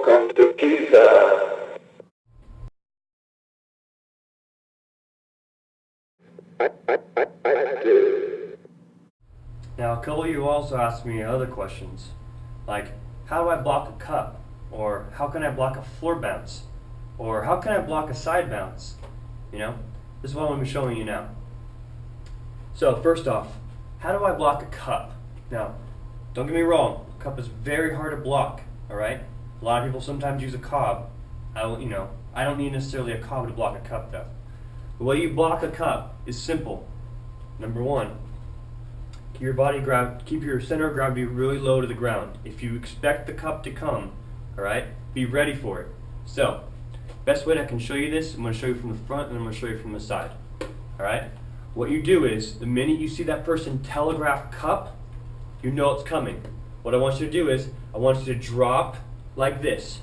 Welcome to Q-ZAR. I do. Now, a couple of you also asked me other questions, like how do I block a cup, or how can I block a floor bounce, or how can I block a side bounce? You know, this is what I'm going to be showing you now. So first off, how do I block a cup? Now, don't get me wrong, a cup is very hard to block. All right, a lot of people sometimes use a cob. I don't need necessarily a cob to block a cup though. The way you block a cup is simple. Number one, keep your center of gravity really low to the ground. If you expect the cup to come, all right, be ready for it. So, best way I can show you this, I'm going to show you from the front and I'm going to show you from the side. All right, what you do is the minute you see that person telegraph cup, you know it's coming. What I want you to do is I want you to drop like this.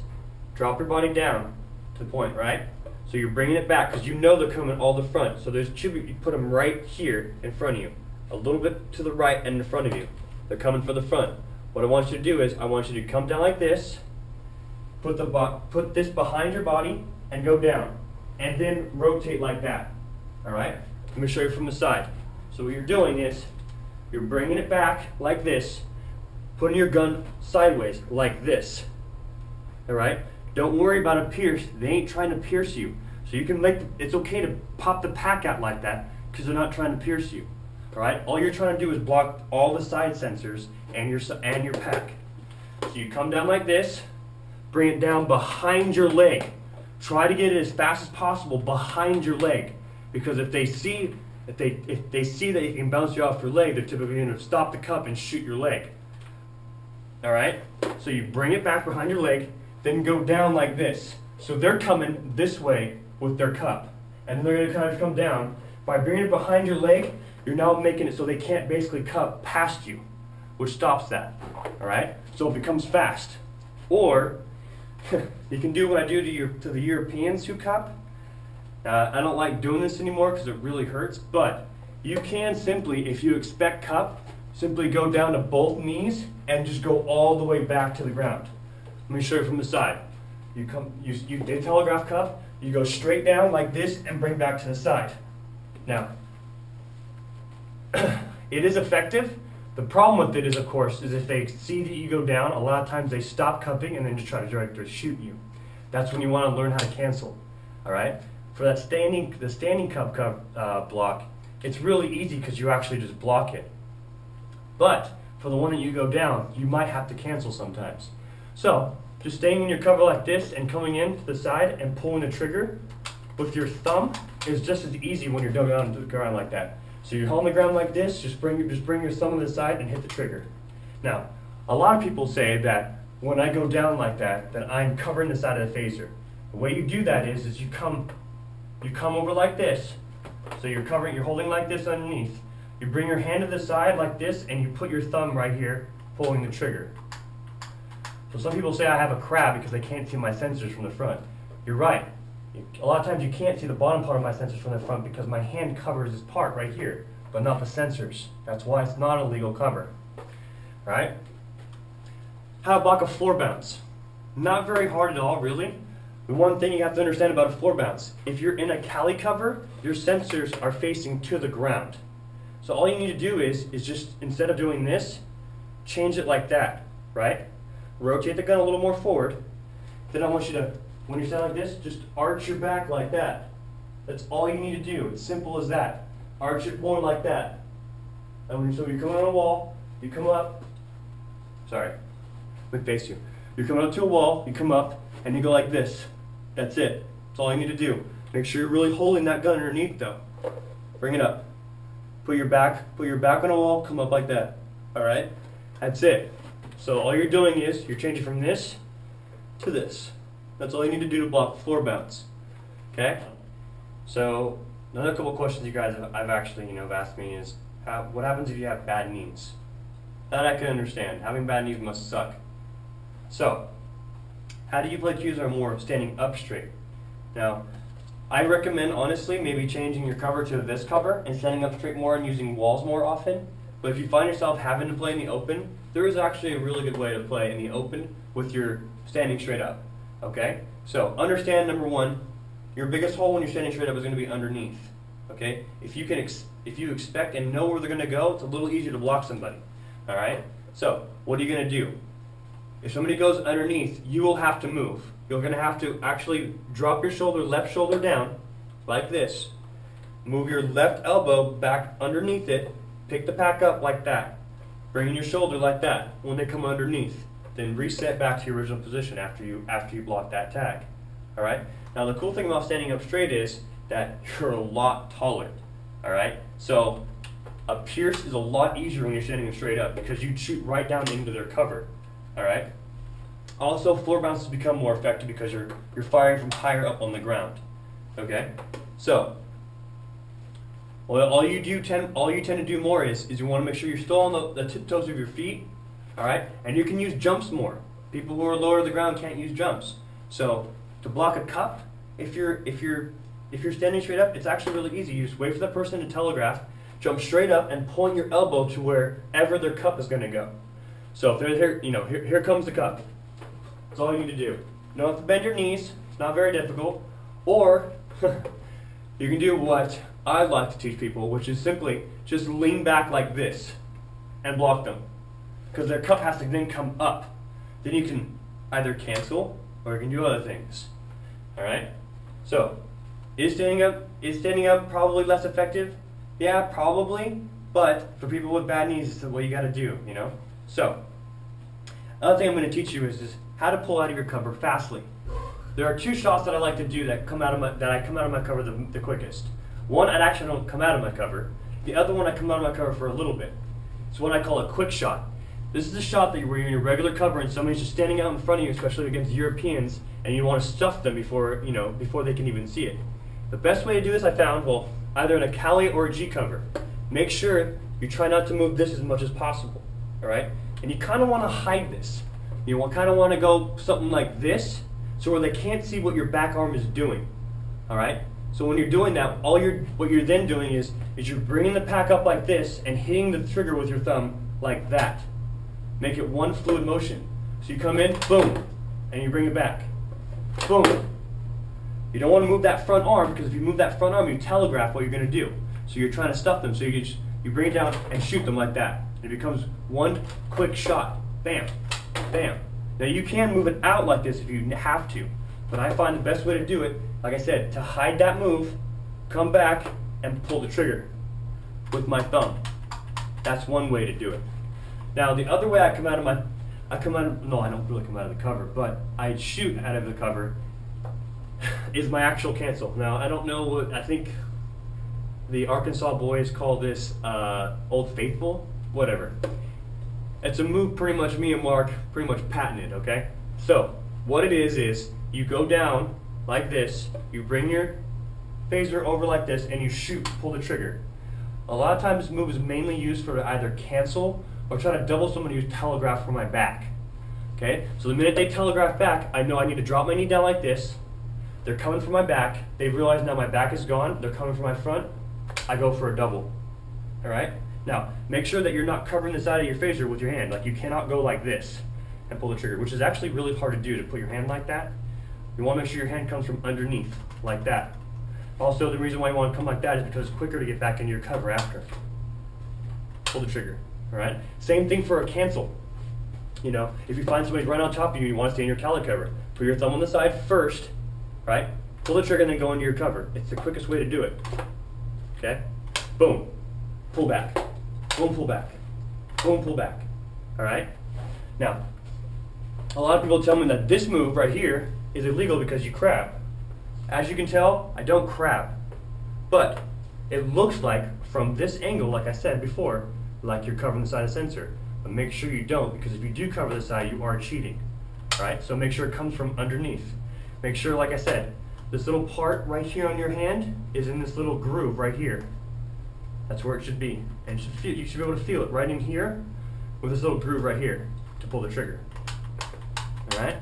Drop your body down to the point, right? So you're bringing it back because you know they're coming all the front. So there's two, you put them right here in front of you. A little bit to the right and in front of you. They're coming for the front. What I want you to do is I want you to come down like this, put this behind your body and go down. And then rotate like that. All right? Let me show you from the side. So what you're doing is you're bringing it back like this, putting your gun sideways like this. All right? Don't worry about a pierce. They ain't trying to pierce you. So you can it's okay to pop the pack out like that because they're not trying to pierce you. All right? All you're trying to do is block all the side sensors and your pack. So you come down like this, bring it down behind your leg. Try to get it as fast as possible behind your leg, because if they see that you can bounce you off your leg, they're typically going to stop the cup and shoot your leg. All right? So you bring it back behind your leg, then go down like this. So they're coming this way with their cup, and then they're going to kind of come down. By bringing it behind your leg, you're now making it so they can't basically cup past you, which stops that. All right? So it becomes fast. Or you can do what I do to the Europeans who cup. I don't like doing this anymore because it really hurts, but you can simply, if you expect cup, simply go down to both knees and just go all the way back to the ground. Let me show you from the side. You telegraph cup, you go straight down like this and bring back to the side. Now, it is effective. The problem with it is, of course, is if they see that you go down, a lot of times they stop cupping and then just try to shoot you. That's when you want to learn how to cancel. All right? For that the standing cup block, it's really easy because you actually just block it. But for the one that you go down, you might have to cancel sometimes. So just staying in your cover like this and coming in to the side and pulling the trigger with your thumb is just as easy when you're down to the ground like that. So you're holding the ground like this, just bring your thumb to the side and hit the trigger. Now, a lot of people say that when I go down like that I'm covering the side of the phaser. The way you do that is you come over like this. So you're holding like this underneath. You bring your hand to the side like this and you put your thumb right here, pulling the trigger. So some people say I have a crab because they can't see my sensors from the front. You're right. A lot of times you can't see the bottom part of my sensors from the front because my hand covers this part right here, but not the sensors. That's why it's not a legal cover. Right? How to block a floor bounce? Not very hard at all, really. The one thing you have to understand about a floor bounce, if you're in a Cali cover, your sensors are facing to the ground. So all you need to do is just, instead of doing this, change it like that, right? Rotate the gun a little more forward. Then I want you to, when you stand like this, just arch your back like that. That's all you need to do. It's simple as that. Arch it more like that. And so you come on a wall, you come up, sorry, let me face you. You're coming up to a wall, you come up, and you go like this. That's it. That's all you need to do. Make sure you're really holding that gun underneath though. Bring it up. Put your back on a wall, come up like that. Alright? That's it. So all you're doing is you're changing from this to this. That's all you need to do to block floor bounce. Okay? So another couple of questions you guys have actually asked me is what happens if you have bad knees? That I can understand. Having bad knees must suck. So how do you play Q-ZAR more standing up straight? Now, I recommend, honestly, maybe changing your cover to this cover and standing up straight more and using walls more often. But if you find yourself having to play in the open, there is actually a really good way to play in the open with your standing straight up. Okay? So understand, number one, your biggest hole when you're standing straight up is going to be underneath. Okay? If you expect and know where they're going to go, it's a little easier to block somebody. All right? So what are you going to do? If somebody goes underneath, you will have to move. You're going to have to actually drop your shoulder, left shoulder down, like this. Move your left elbow back underneath it. Pick the pack up like that. Bring in your shoulder like that when they come underneath. Then reset back to your original position after you block that tag. All right? Now the cool thing about standing up straight is that you're a lot taller. All right? So a pierce is a lot easier when you're standing straight up because you shoot right down into their cover. All right. Also, floor bounces become more effective because you're firing from higher up on the ground. Okay. So, well, all you tend to do more is you want to make sure you're still on the tiptoes of your feet. All right. And you can use jumps more. People who are lower to the ground can't use jumps. So to block a cup, if you're standing straight up, it's actually really easy. You just wait for the person to telegraph, jump straight up, and point your elbow to wherever their cup is going to go. So if they're here, here comes the cup. That's all you need to do. You don't have to bend your knees. It's not very difficult. Or you can do what I like to teach people, which is simply just lean back like this and block them. Because their cup has to then come up. Then you can either cancel or you can do other things. All right? So, is standing up probably less effective? Yeah, probably. But for people with bad knees, it's what you got to do, So, another thing I'm going to teach you is how to pull out of your cover fastly. There are two shots that I like to do that I come out of my cover the quickest. One, I actually don't come out of my cover. The other one, I come out of my cover for a little bit. It's what I call a quick shot. This is a shot where you're in your regular cover and somebody's just standing out in front of you, especially against Europeans, and you want to stuff them before they can even see it. The best way to do this, I found, either in a Cali or a G cover. Make sure you try not to move this as much as possible. All right? And you kind of want to hide this. You kind of want to go something like this, so where they can't see what your back arm is doing. All right? So when you're doing that, what you're then doing is you're bringing the pack up like this and hitting the trigger with your thumb like that. Make it one fluid motion. So you come in, boom, and you bring it back. Boom. You don't want to move that front arm, because if you move that front arm, you telegraph what you're going to do. So you're trying to stuff them. So you bring it down and shoot them like that. It becomes one quick shot. Bam. Bam. Now you can move it out like this if you have to, but I find the best way to do it, like I said, to hide that move, come back and pull the trigger with my thumb. That's one way to do it. Now the other way I don't really come out of the cover, but I shoot out of the cover is my actual cancel. Now I don't know I think the Arkansas boys call this Old Faithful, whatever. It's a move pretty much me and Mark pretty much patented, okay? So, what it is you go down like this, you bring your phaser over like this, and you shoot, pull the trigger. A lot of times this move is mainly used for either cancel or try to double somebody who's telegraphed from my back. Okay? So the minute they telegraph back, I know I need to drop my knee down like this. They're coming from my back. They realize now my back is gone. They're coming from my front. I go for a double. Alright? Now, make sure that you're not covering the side of your phaser with your hand. Like, you cannot go like this and pull the trigger, which is actually really hard to do, to put your hand like that. You want to make sure your hand comes from underneath, like that. Also, the reason why you want to come like that is because it's quicker to get back into your cover after. Pull the trigger, all right? Same thing for a cancel. If you find somebody right on top of you, you want to stay in your Cali cover. Put your thumb on the side first, right? Pull the trigger and then go into your cover. It's the quickest way to do it, okay? Boom, pull back. Boom, pull back. Boom, pull back. All right? Now, a lot of people tell me that this move right here is illegal because you crab. As you can tell, I don't crab. But it looks like, from this angle, like I said before, like you're covering the side of the sensor. But make sure you don't, because if you do cover the side, you are cheating. All right? So make sure it comes from underneath. Make sure, like I said, this little part right here on your hand is in this little groove right here. That's where it should be. And you should be able to feel it right in here with this little groove right here to pull the trigger. Alright?